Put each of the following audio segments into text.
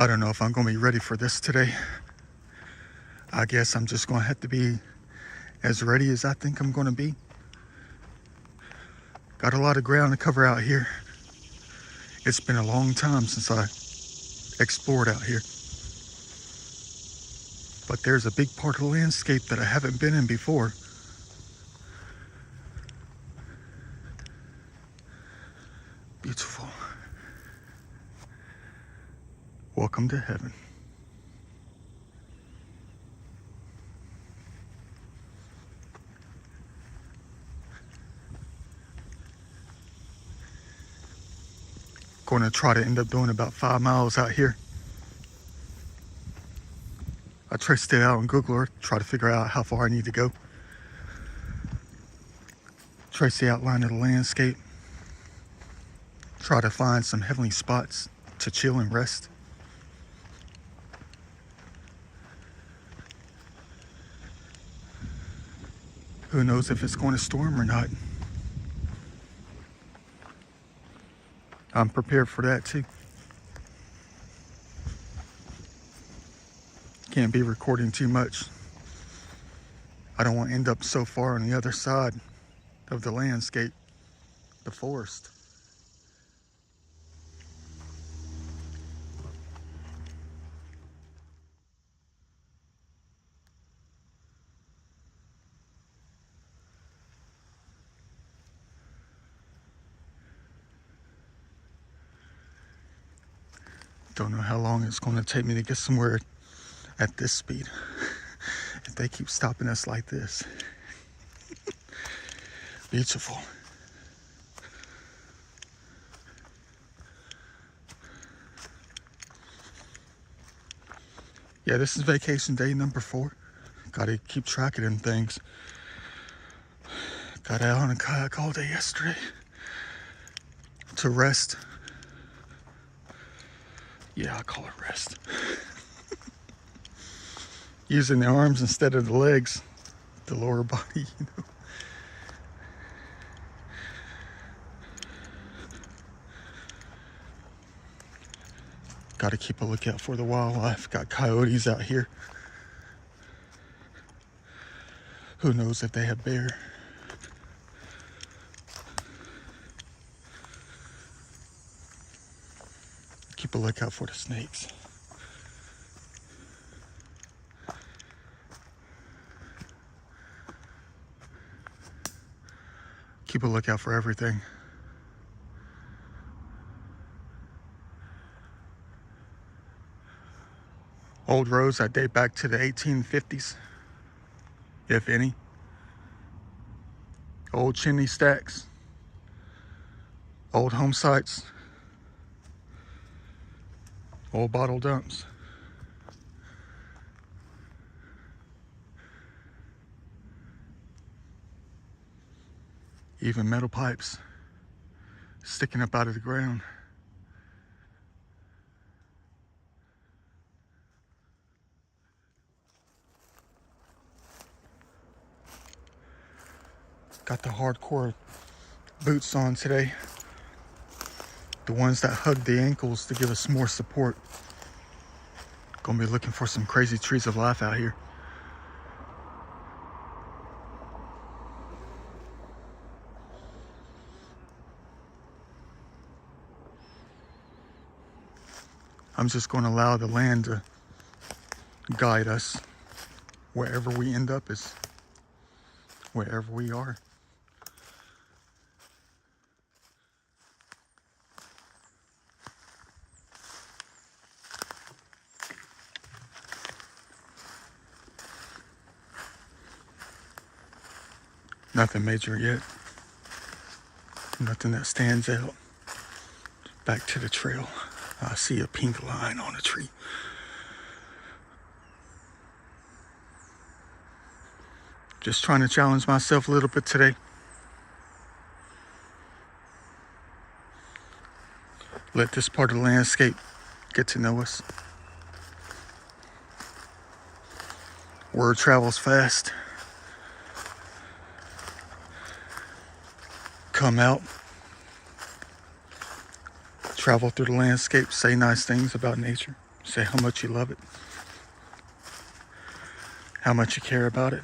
I don't know if I'm going to be ready for this today. I guess I'm just going to have to be as ready as I think I'm going to be. Got a lot of ground to cover out here. It's been a long time since I explored out here. But there's a big part of the landscape that I haven't been in before. Beautiful. Welcome to heaven. Going to try to end up doing about 5 miles out here. I traced it out on Google Earth, try to figure out how far I need to go. Trace the outline of the landscape. Try to find some heavenly spots to chill and rest. Who knows if it's going to storm or not. I'm prepared for that too. Can't be recording too much. I don't want to end up so far on the other side of the landscape, the forest. Don't know how long it's going to take me to get somewhere at this speed. If they keep stopping us like this. Beautiful. Yeah, this is vacation day number 4. Gotta keep track of them things. Got out on a kayak all day yesterday to rest. Yeah, I call it rest. Using the arms instead of the legs, the lower body, you know. Got to keep a lookout for the wildlife. Got coyotes out here. Who knows if they have bear. Keep a lookout for the snakes. Keep a lookout for everything. Old roads that date back to the 1850s, if any. Old chimney stacks. Old home sites. Old bottle dumps. Even metal pipes sticking up out of the ground. Got the hardcore boots on today. The ones that hug the ankles to give us more support. Gonna be looking for some crazy trees of life out here. I'm just going to allow the land to guide us. Wherever we end up is wherever we are. Nothing major yet. Nothing that stands out. Back to the trail. I see a pink line on a tree. Just trying to challenge myself a little bit today. Let this part of the landscape get to know us. Word travels fast. Come out. Travel through the landscape, say nice things about nature, Say how much you love it, how much you care about it.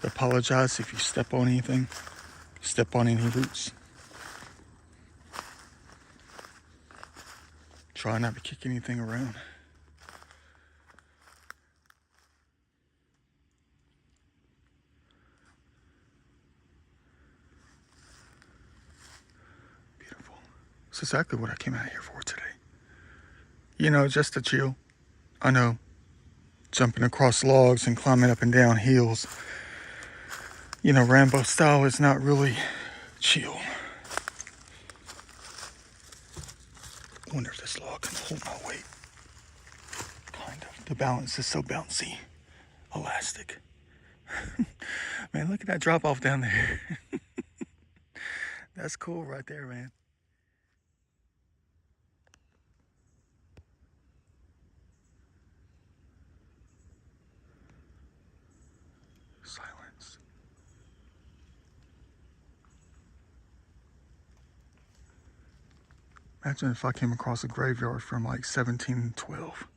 Apologize if you step on anything, step on any roots. Try not to kick anything around. Beautiful. That's exactly what I came out here for today. You know, just to chill. I know, jumping across logs and climbing up and down hills, you know, Rambo style is not really chill. I wonder if this log can hold my weight. Kind of. The balance is so bouncy. Elastic. Man, look at that drop off down there. That's cool right there, man. Silence. Imagine if I came across a graveyard from like 1712.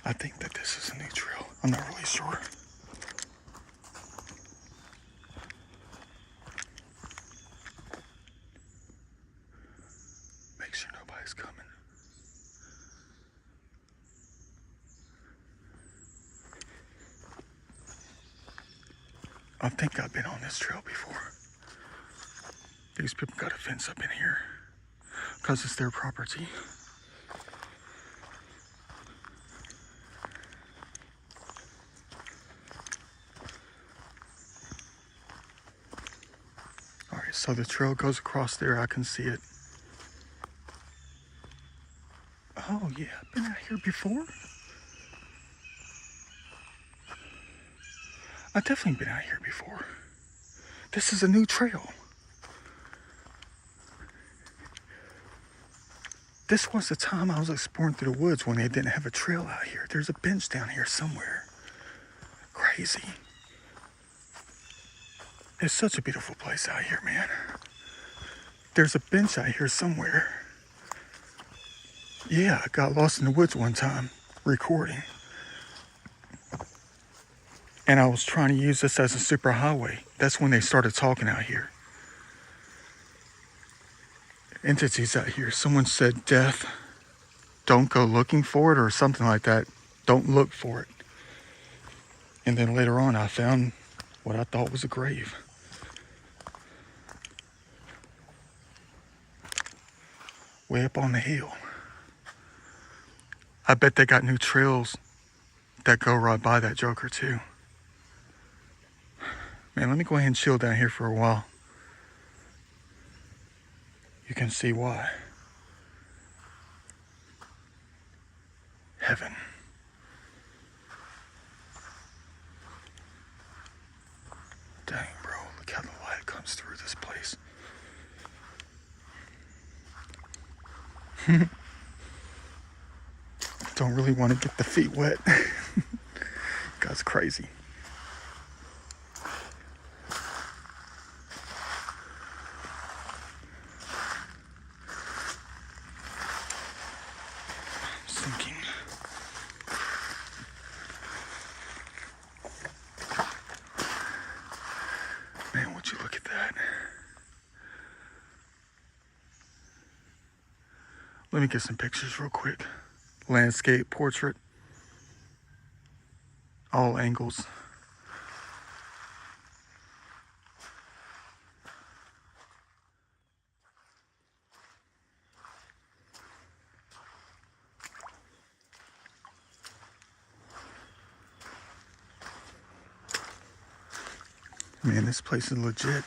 I think that this is a new trail. I'm not really sure. Make sure nobody's coming. I think I've been on this trail before. These people got a fence up in here because it's their property. Alright, so the trail goes across there. I can see it. Oh yeah, I've been out here before. I've definitely been out here before. This is a new trail. This was the time I was exploring through the woods when they didn't have a trail out here. There's a bench down here somewhere. Crazy. It's such a beautiful place out here, man. There's a bench out here somewhere. Yeah, I got lost in the woods one time recording. And I was trying to use this as a super highway. That's when they started talking out here. Entities out here. Someone said death. Don't go looking for it or something like that. Don't look for it. And then later on I found what I thought was a grave. Way up on the hill. I bet they got new trails that go right by that joker too. Man, let me go ahead and chill down here for a while. You can see why. Heaven. Dang, bro, look how the light comes through this place. Don't really want to get the feet wet. God's crazy. I'm sinking. Man, would you look at that? Let me get some pictures real quick. Landscape, portrait, all angles. Man, this place is legit.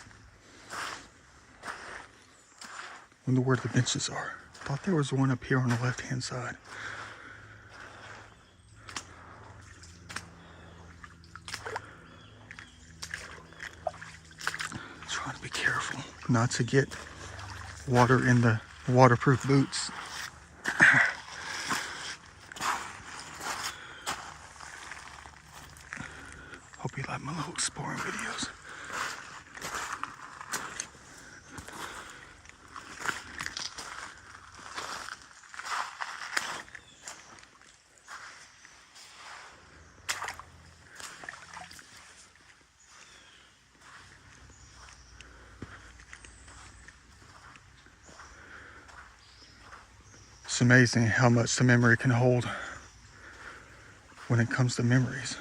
Wonder where the benches are. Thought there was one up here on the left-hand side. Trying to be careful not to get water in the waterproof boots. Hope you like my little exploring videos. It's amazing how much the memory can hold when it comes to memories.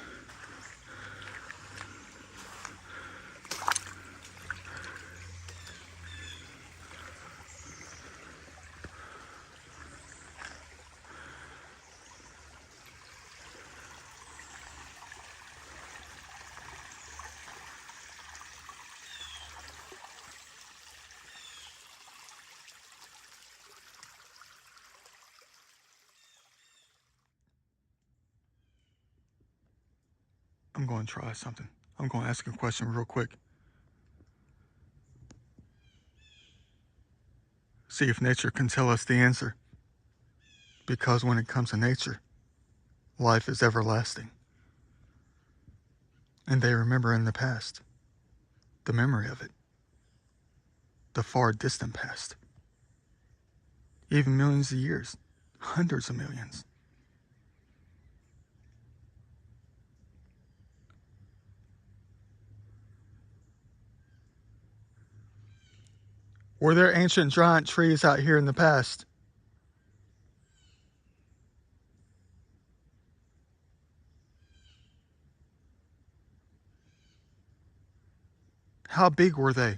I'm going to try something. I'm going to ask a question real quick. See if nature can tell us the answer. Because when it comes to nature, life is everlasting. And they remember in the past, the memory of it, the far distant past. Even millions of years, hundreds of millions. Were there ancient giant trees out here in the past? How big were they?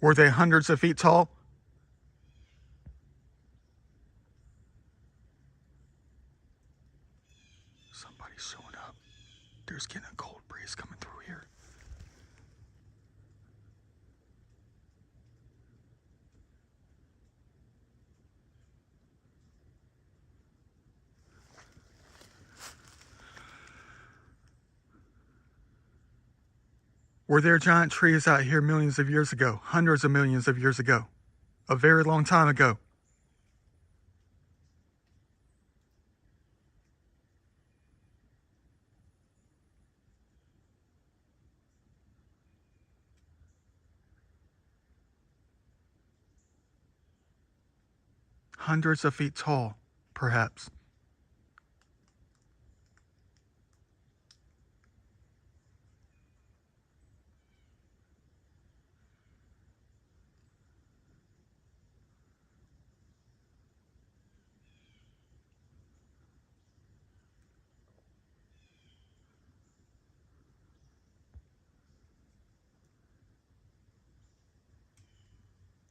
Were they hundreds of feet tall? Somebody's showing up. There's getting a cold breeze coming through here. Were there giant trees out here millions of years ago, hundreds of millions of years ago, a very long time ago? Hundreds of feet tall, perhaps.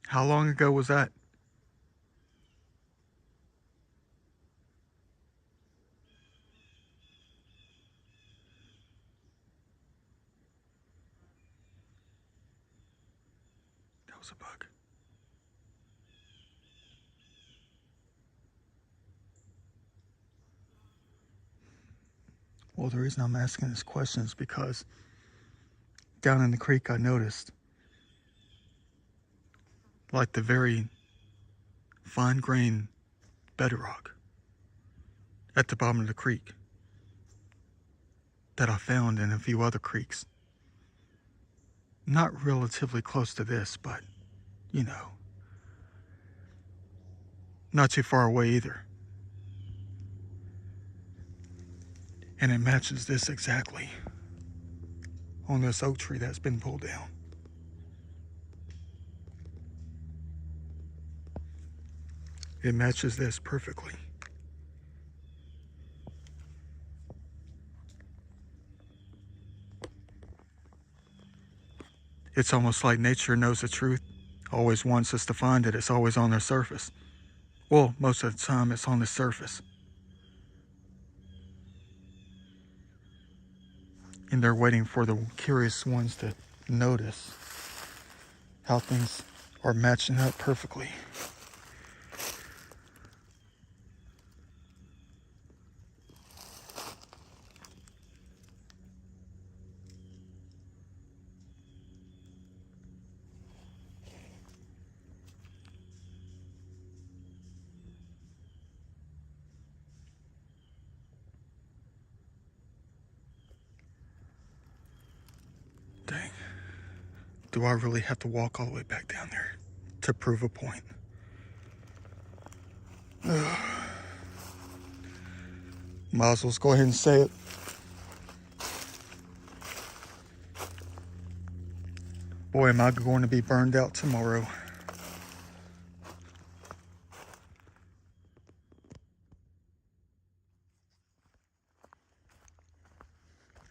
How long ago was that? That was a bug. Well, the reason I'm asking this question is because down in the creek I noticed, like the very fine-grained bedrock at the bottom of the creek that I found in a few other creeks. Not relatively close to this, but, you know, not too far away either. And it matches this exactly on this oak tree that's been pulled down. It matches this perfectly. It's almost like nature knows the truth, always wants us to find it. It's always on the surface. Well, most of the time it's on the surface. And they're waiting for the curious ones to notice how things are matching up perfectly. Dang. Do I really have to walk all the way back down there to prove a point? Ugh. Might as well go ahead and say it. Boy, am I going to be burned out tomorrow.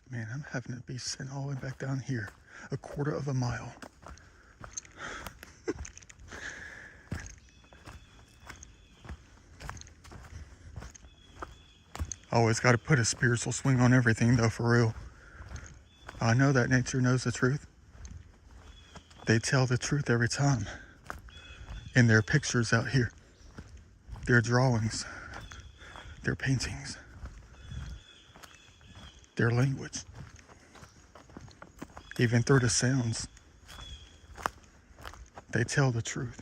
Man, I'm having to be sent all the way back down here, a quarter of a mile. Always got to put a spiritual swing on everything, though, for real. I know that nature knows the truth. They tell the truth every time. In their pictures out here, their drawings, their paintings, their language, even through the sounds, they tell the truth.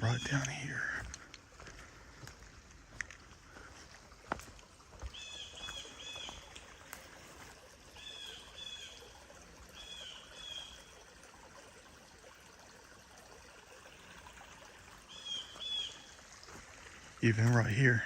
Right down here. Even right here.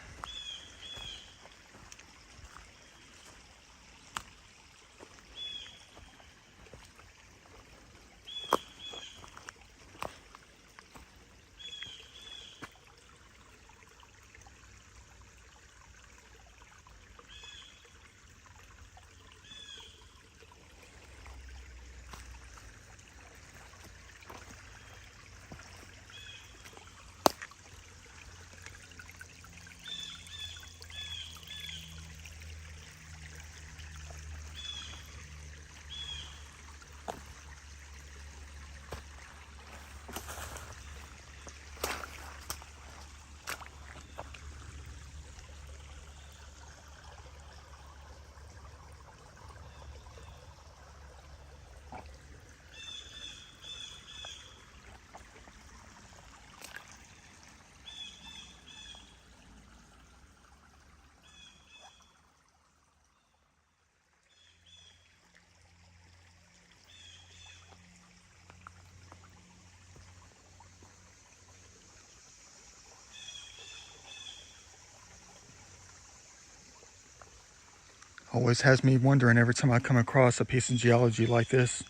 Always has me wondering every time I come across a piece of geology like this.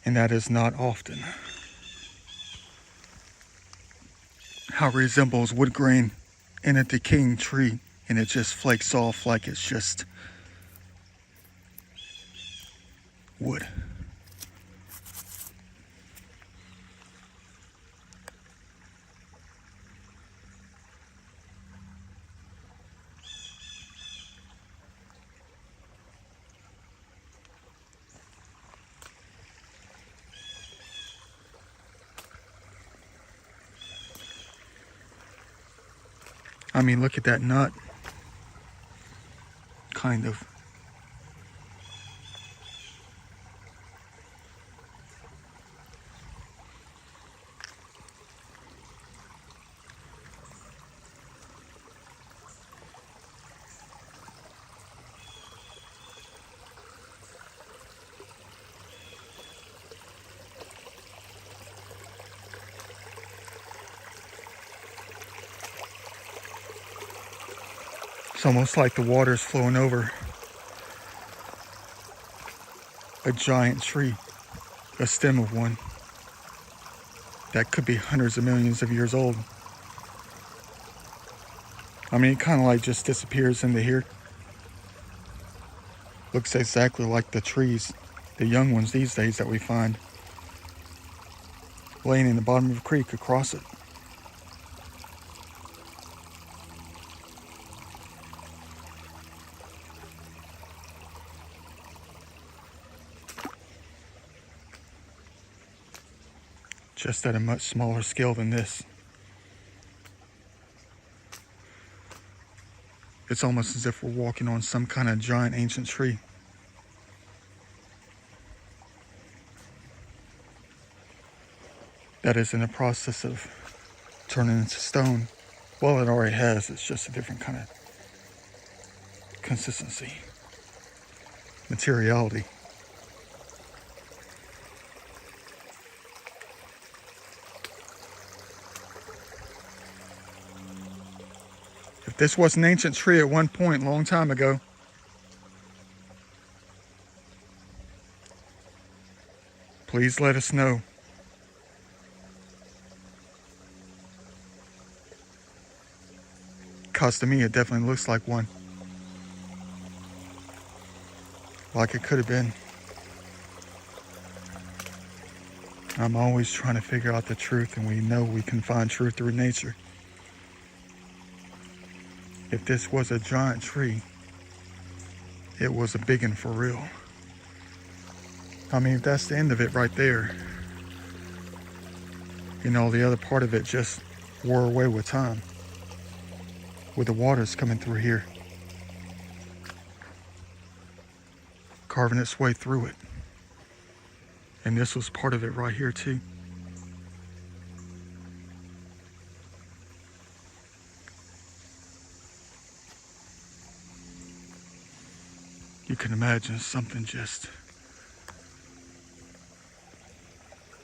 And that is not often. How it resembles wood grain in a decaying tree, and it just flakes off like it's just wood. I mean, look at that nut. Kind of. It's almost like the water's flowing over a giant tree, a stem of one that could be hundreds of millions of years old. I mean, it kind of like just disappears into here. Looks exactly like the trees, the young ones these days that we find laying in the bottom of a creek across it. Just at a much smaller scale than this. It's almost as if we're walking on some kind of giant ancient tree. That is in the process of turning into stone. Well, it already has, it's just a different kind of consistency, materiality. If this was an ancient tree at one point, a long time ago, please let us know. Because to me, it definitely looks like one. Like it could have been. I'm always trying to figure out the truth, and we know we can find truth through nature. If this was a giant tree, it was a big one for real. I mean, if that's the end of it right there, you know, the other part of it just wore away with time, with the waters coming through here, carving its way through it. And this was part of it right here too. You can imagine something just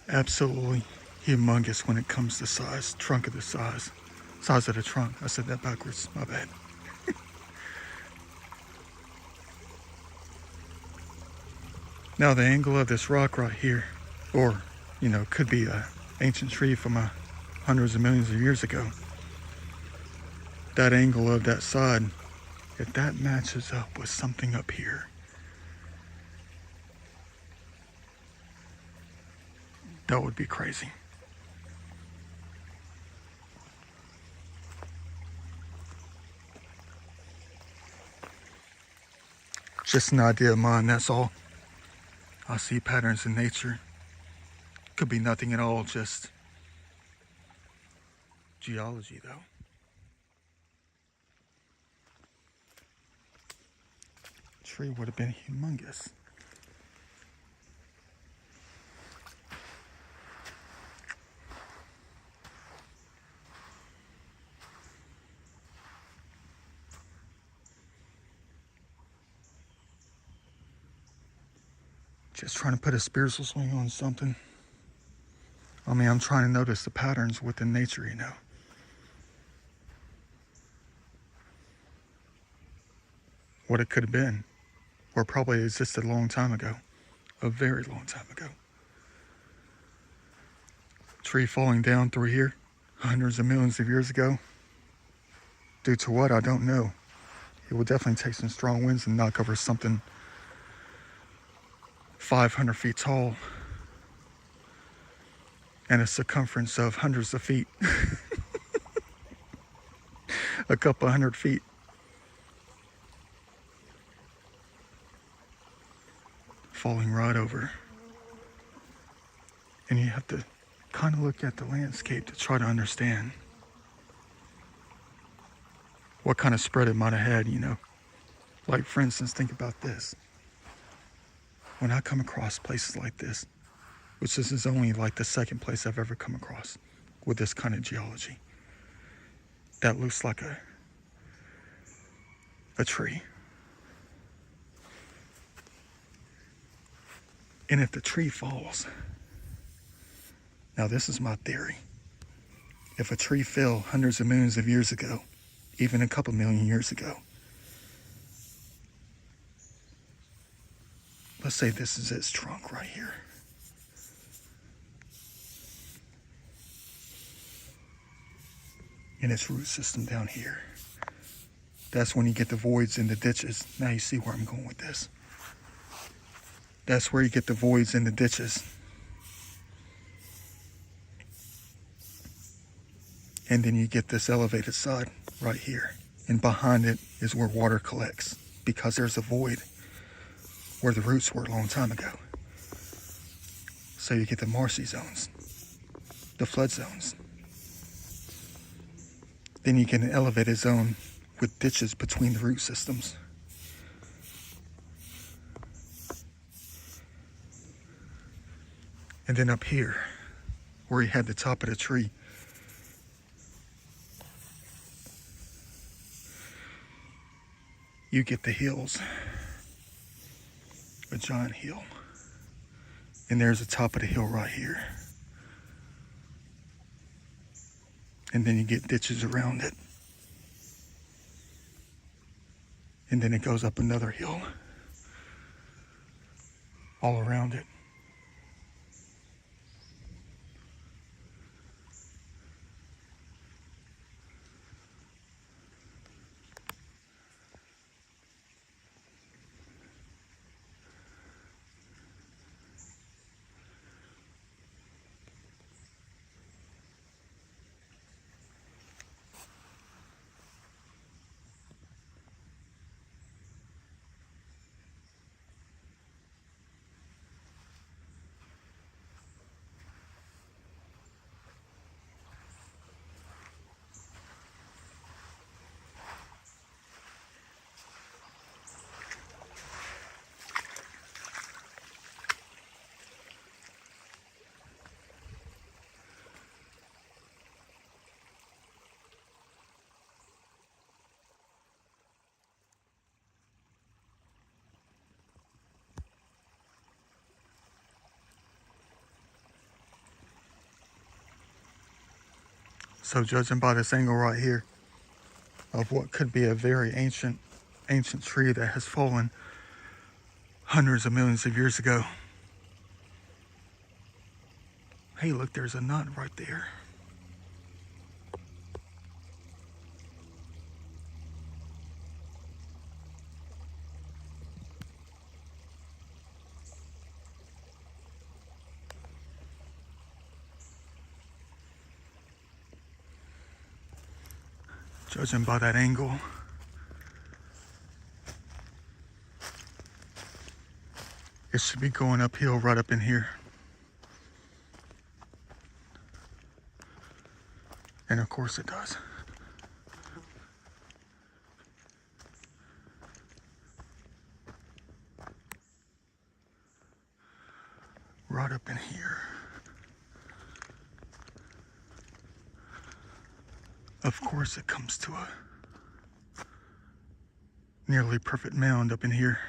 absolutely humongous when it comes to size, trunk of the size of the trunk. I said that backwards, my bad. Now the angle of this rock right here, or, you know, could be an ancient tree from hundreds of millions of years ago. That angle of that side, if that matches up with something up here, that would be crazy. Just an idea of mine, that's all. I see patterns in nature. Could be nothing at all, just geology though. Tree would have been humongous. Just trying to put a spiritual swing on something. I mean, I'm trying to notice the patterns within nature, you know. What it could have been, or probably existed a long time ago, a very long time ago. Tree falling down through here, hundreds of millions of years ago. Due to what, I don't know. It will definitely take some strong winds and knock over something 500 feet tall and a circumference of hundreds of feet. A couple 100 feet. Falling right over. And you have to kind of look at the landscape to try to understand what kind of spread it might have had, you know. Like, for instance, think about this. When I come across places like this, which this is only like the second place I've ever come across with this kind of geology, that looks like a tree. And if the tree falls, now this is my theory. If a tree fell hundreds of millions of years ago, even a couple million years ago, Let's say this is its trunk right here. And its root system down here. That's when you get the voids in the ditches. Now you see where I'm going with this. That's where you get the voids in the ditches. And then you get this elevated side right here. And behind it is where water collects, because there's a void where the roots were a long time ago. So you get the marshy zones, the flood zones. Then you get an elevated zone with ditches between the root systems. And then up here, where you had the top of the tree, you get the hills, a giant hill. And there's the top of the hill right here. And then you get ditches around it. And then it goes up another hill all around it. So judging by this angle right here of what could be a very ancient tree that has fallen hundreds of millions of years ago. Hey, look, there's a nut right there. Judging by that angle, it should be going uphill right up in here. And of course it does. Right up in here. Of course it comes to a nearly perfect mound up in here.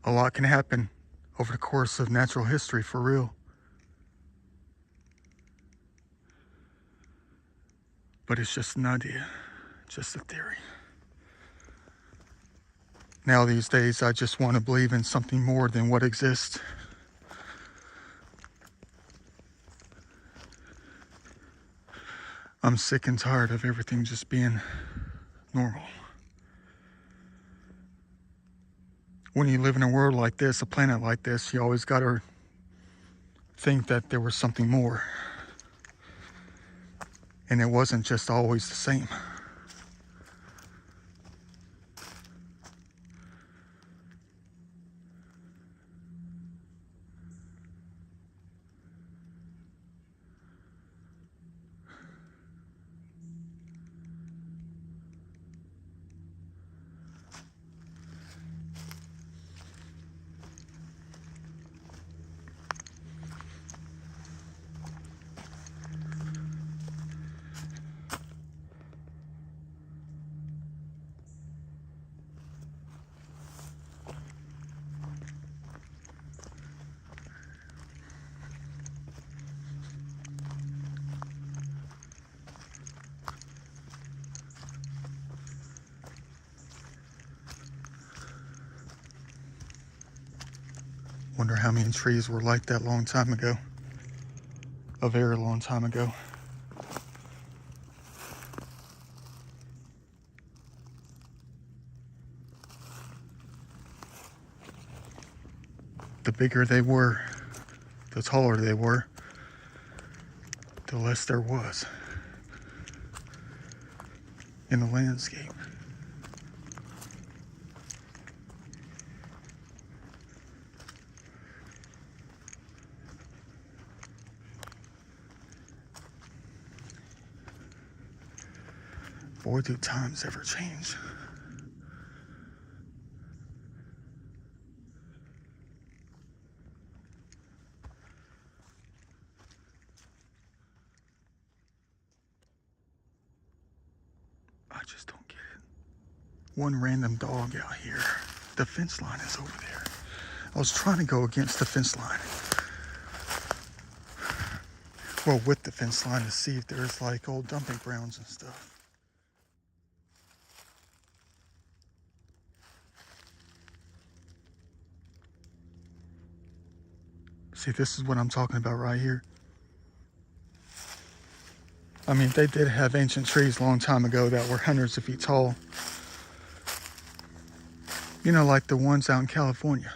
A lot can happen over the course of natural history, for real. But it's just an idea, just a theory. Now these days, I just want to believe in something more than what exists. I'm sick and tired of everything just being normal. When you live in a world like this, a planet like this, you always got to think that there was something more. And it wasn't just always the same. Wonder how many trees were like that long time ago. A very long time ago. The bigger they were, the taller they were, the less there was in the landscape. Boy, do times ever change. I just don't get it. One random dog out here. The fence line is over there. I was trying to go against the fence line. Well, with the fence line to see if there's like old dumping grounds and stuff. See, this is what I'm talking about right here. I mean, they did have ancient trees a long time ago that were hundreds of feet tall. You know, like the ones out in California.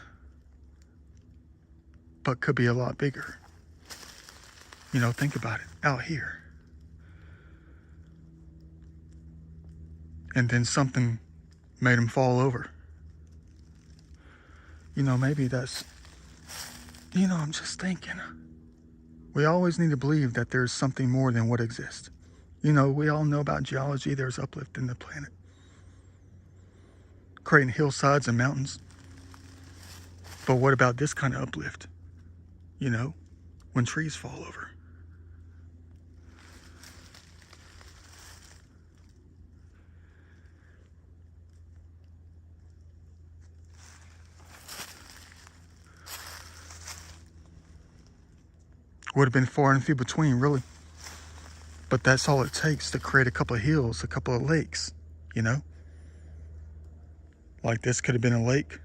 But could be a lot bigger. You know, think about it. Out here. And then something made them fall over. You know, maybe that's... You know, I'm just thinking. We always need to believe that there's something more than what exists. You know, we all know about geology. There's uplift in the planet. Creating hillsides and mountains. But what about this kind of uplift? You know, when trees fall over. Would have been far and few between, really. But that's all it takes to create a couple of hills, a couple of lakes, you know? Like this could have been a lake.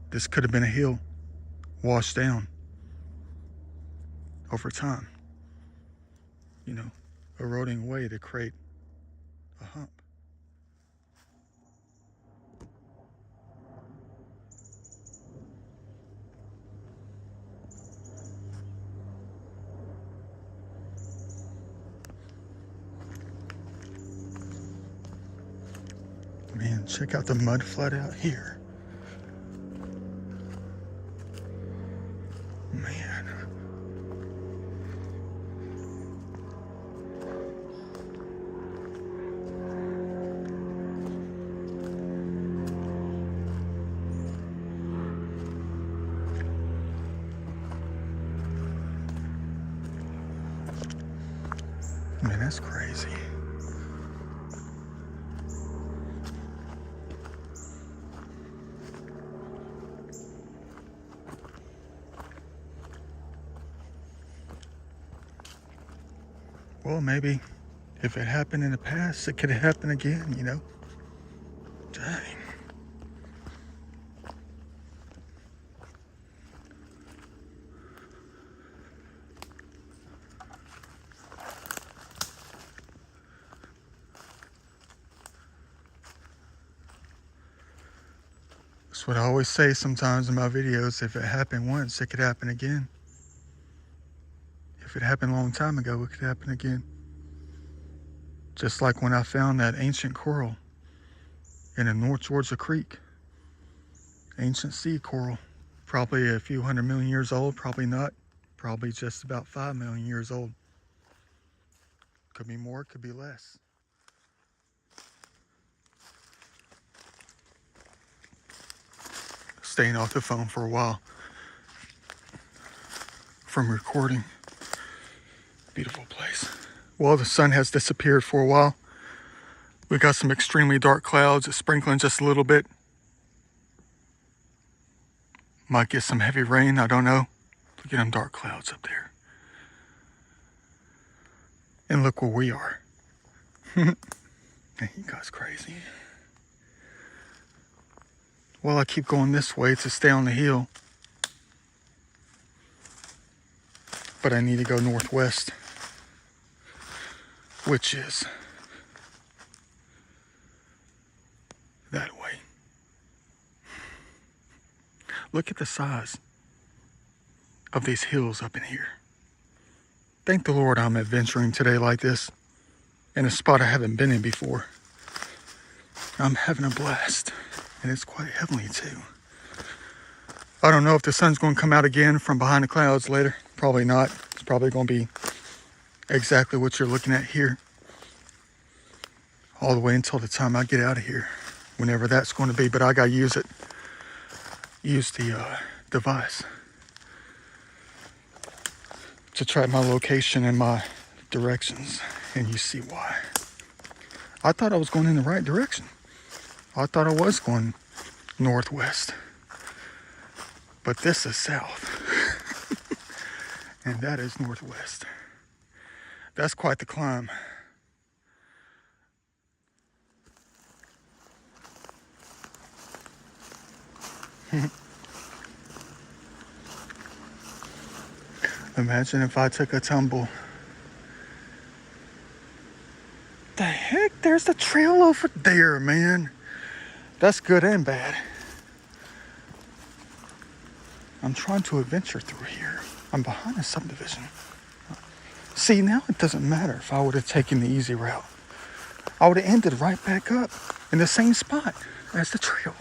This could have been a hill washed down over time. You know, eroding away to create a hump. Man, check out the mud flood out here. Man. Man, that's crazy. Well, maybe if it happened in the past, it could happen again, you know? Dang. That's what I always say sometimes in my videos. If it happened once, it could happen again. If it happened a long time ago, it could happen again. Just like when I found that ancient coral in a North Georgia creek. Ancient sea coral. Probably a few 100 million years old, probably not. Probably just about 5 million years old. Could be more, could be less. Staying off the phone for a while from recording. Beautiful place. Well, the sun has disappeared for a while. We got some extremely dark clouds. It's sprinkling just a little bit. Might get some heavy rain, I don't know. Look at them dark clouds up there. And look where we are. Man, you guys crazy. Well, I keep going this way to stay on the hill. But I need to go northwest, which is that way. Look at the size of these hills up in here. Thank the Lord I'm adventuring today like this in a spot I haven't been in before. I'm having a blast, and it's quite heavenly too. I don't know if the sun's going to come out again from behind the clouds later. Probably not. It's probably going to be exactly what you're looking at here all the way until the time I get out of here, whenever that's going to be. But I got to use the device to track my location and my directions, and you see why. I thought I was going in the right direction. I thought I was going northwest, but this is south. And that is northwest. That's quite the climb. Imagine if I took a tumble. The heck? There's the trail over there, man. That's good and bad. I'm trying to adventure through here. I'm behind a subdivision. See, now it doesn't matter if I would have taken the easy route. I would have ended right back up in the same spot as the trail.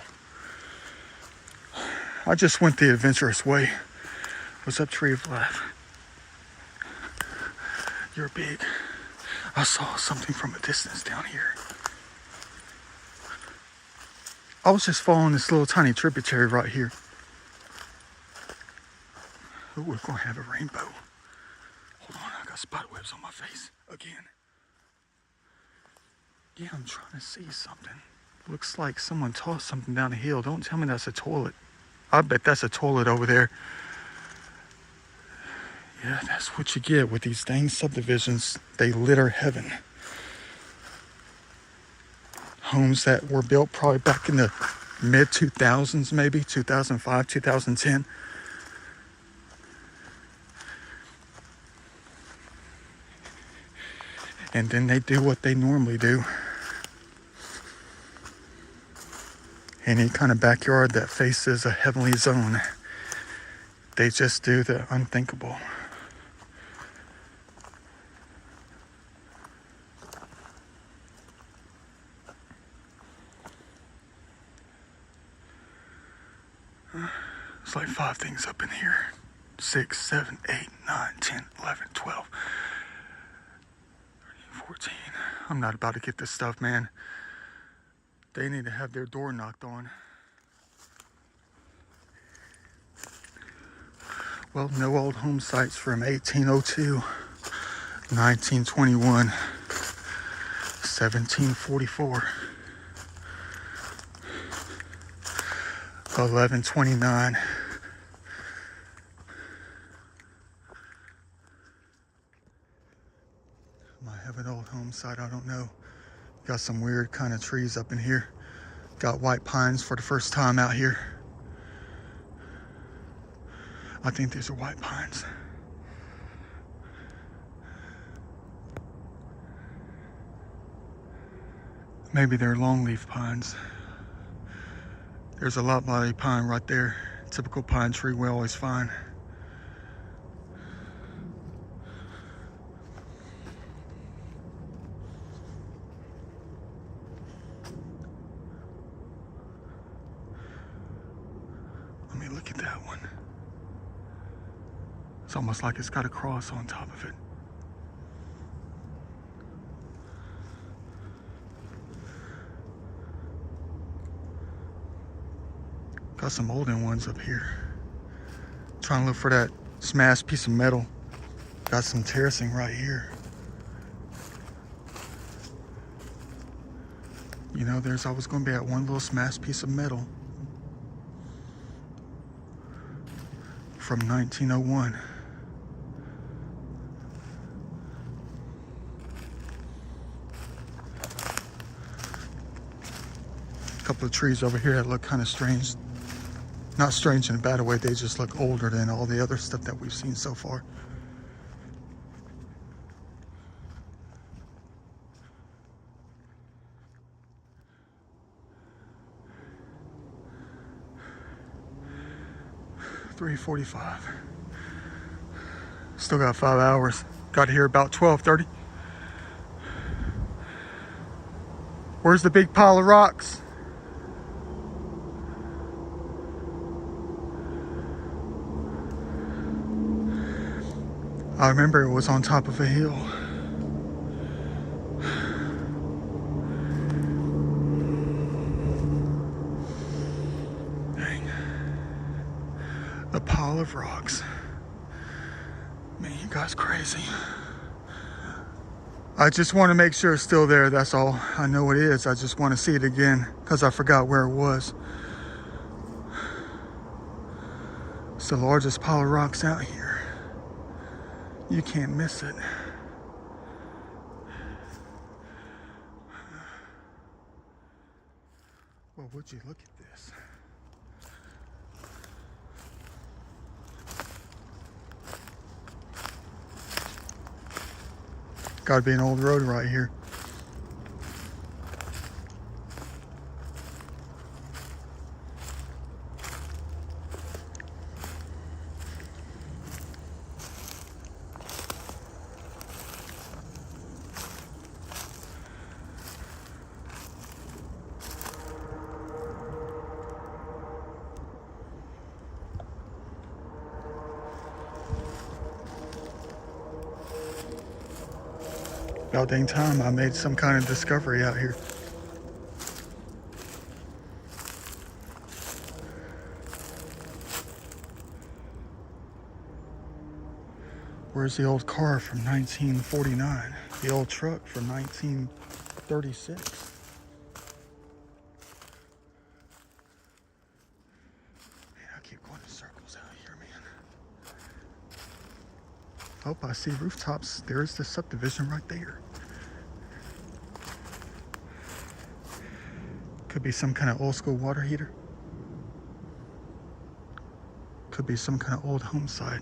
I just went the adventurous way. What's up, Tree of Life? You're big. I saw something from a distance down here. I was just following this little tiny tributary right here. Ooh, we're gonna have a rainbow. Hold on, I got spider webs on my face again. Yeah, I'm trying to see something. Looks like someone tossed something down the hill. Don't tell me that's a toilet. I bet that's a toilet over there. Yeah, that's what you get with these dang subdivisions. They litter heaven. Homes that were built probably back in the mid-2000s, maybe 2005, 2010. And then they do what they normally do. Any kind of backyard that faces a heavenly zone, they just do the unthinkable. It's like 5 things up in here. 6, 7, 8, 9, 10, 11, 12, 13, 14. I'm not about to get this stuff, man. They need to have their door knocked on. Well, no old home sites from 1802, 1921, 1744, 1129. Might have an old home site, I don't know. Got some weird kind of trees up in here. Got white pines for the first time out here. I think these are white pines. Maybe they're longleaf pines. There's a loblolly pine right there. Typical pine tree we always find. Let me look at that one. It's almost like it's got a cross on top of it. Got some olden ones up here. Trying to look for that smashed piece of metal. Got some terracing right here. You know, there's always going to be that one little smashed piece of metal from 1901. couple of trees over here that look kind of strange. Not strange in a bad way, they just look older than all the other stuff that we've seen so far. $3:45. Still got 5 hours. Got here about 12:30. Where's the big pile of rocks? I remember it was on top of a hill. Dang. A pile of rocks. Man, you guys crazy. I just want to make sure it's still there, that's all. I know it is, I just want to see it again because I forgot where it was. It's the largest pile of rocks out here. You can't miss it. Well, would you look at this? Gotta be an old road right here. About dang time I made some kind of discovery out here. Where's the old car from 1949? The old truck from 1936? Man, I keep going in circles out here, man. Oh, I see rooftops. There's the subdivision right there. Could be some kind of old school water heater. Could be some kind of old home site.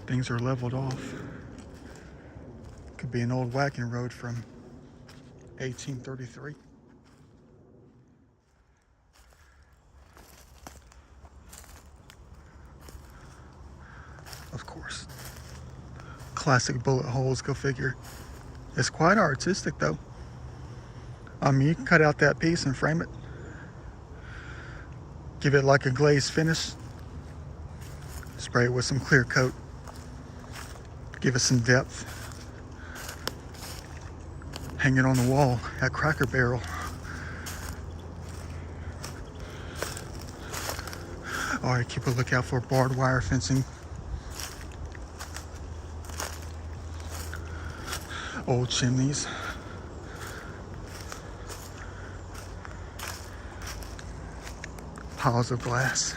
Things are leveled off. Could be an old wagon road from 1833. Of course. Classic bullet holes, go figure. It's quite artistic though. I mean, you can cut out that piece and frame it. Give it like a glazed finish. Spray it with some clear coat. Give it some depth. Hang it on the wall at Cracker Barrel. All right, keep a lookout for barbed wire fencing. Old chimneys. Piles of glass.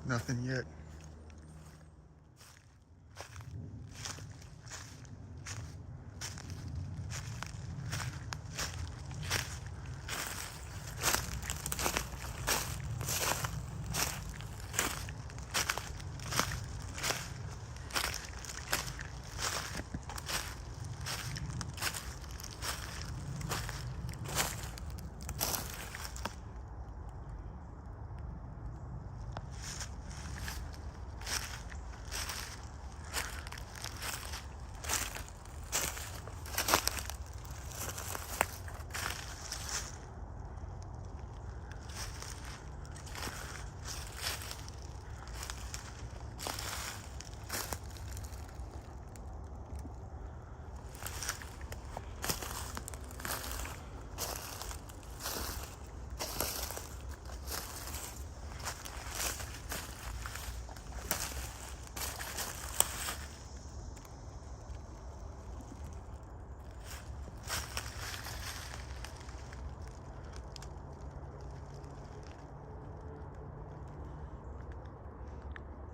Nothing yet.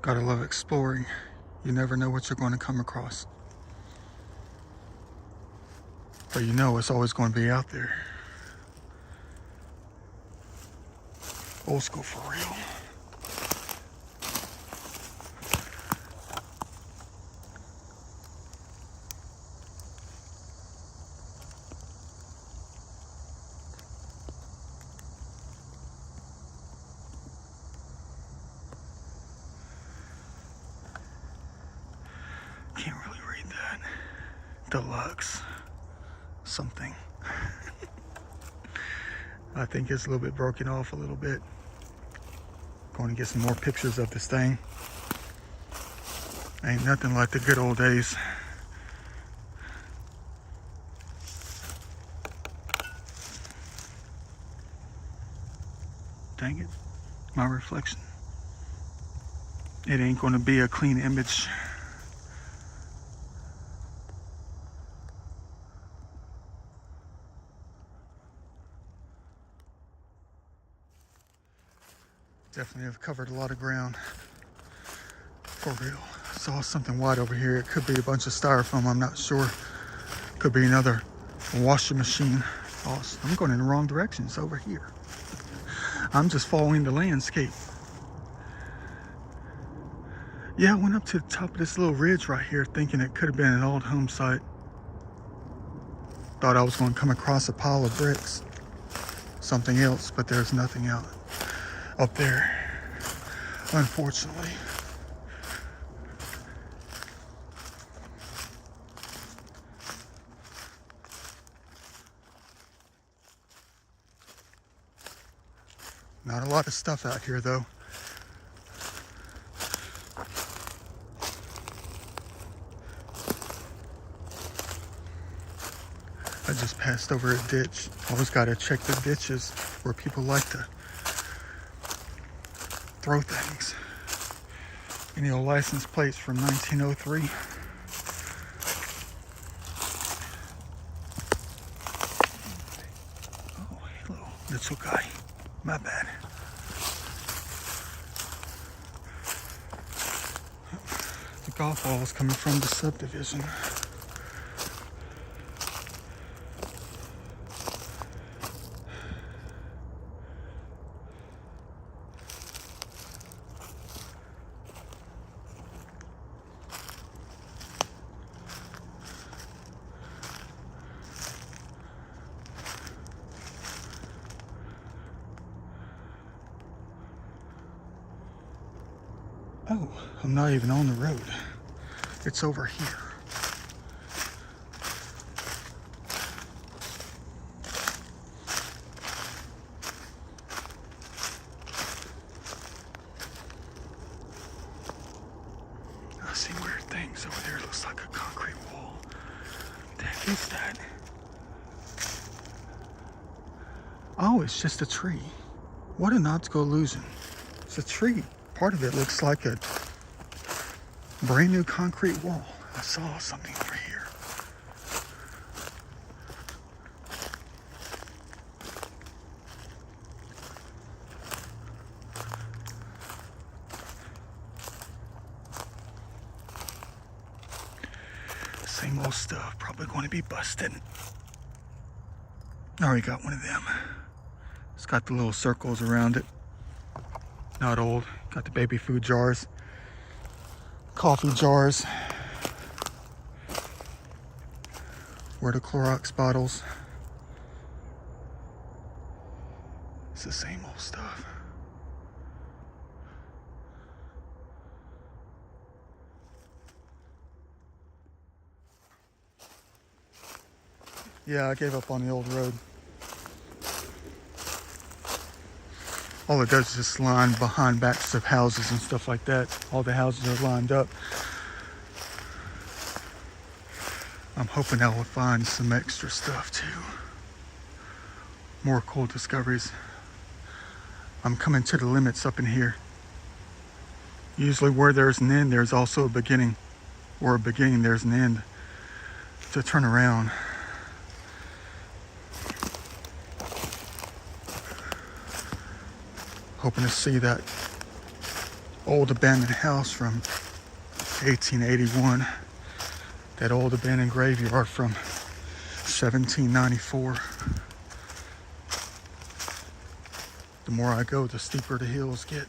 Gotta love exploring. You never know what you're going to come across. But you know it's always going to be out there. Old school for real. Can't really read that. Deluxe something. I think it's a little bit broken off a little bit. Going to get some more pictures of this thing. Ain't nothing like the good old days. Dang it, my reflection. It ain't going to be a clean image. Definitely have covered a lot of ground. For real. I saw something white over here. It could be a bunch of styrofoam, I'm not sure. Could be another washing machine. Oh, I'm going in the wrong direction. It's over here. I'm just following the landscape. Yeah, I went up to the top of this little ridge right here thinking it could have been an old home site. Thought I was going to come across a pile of bricks. Something else, but there's nothing out up there, unfortunately. Not a lot of stuff out here though. I just passed over a ditch. Always gotta check the ditches where people like to throw things. Any old license plates from 1903. Oh, hello, little guy. My bad. The golf ball is coming from the subdivision. Oh, I'm not even on the road. It's over here. I see weird things over there. It looks like a concrete wall. What the heck is that? Oh, it's just a tree. What an optical illusion. It's a tree. Part of it looks like a brand new concrete wall. I saw something over here. Same old stuff, probably going to be busted. I already got one of them. It's got the little circles around it. Not old. Got the baby food jars, coffee jars, where the Clorox bottles. It's the same old stuff. Yeah, I gave up on the old road. All it does is just line behind backs of houses and stuff like that. All the houses are lined up. I'm hoping I will find some extra stuff too. More cool discoveries. I'm coming to the limits up in here. Usually where there's an end, there's also a beginning. Or a beginning, there's an end. To turn around. Hoping to see that old abandoned house from 1881. That old abandoned graveyard from 1794. The more I go, the steeper the hills get.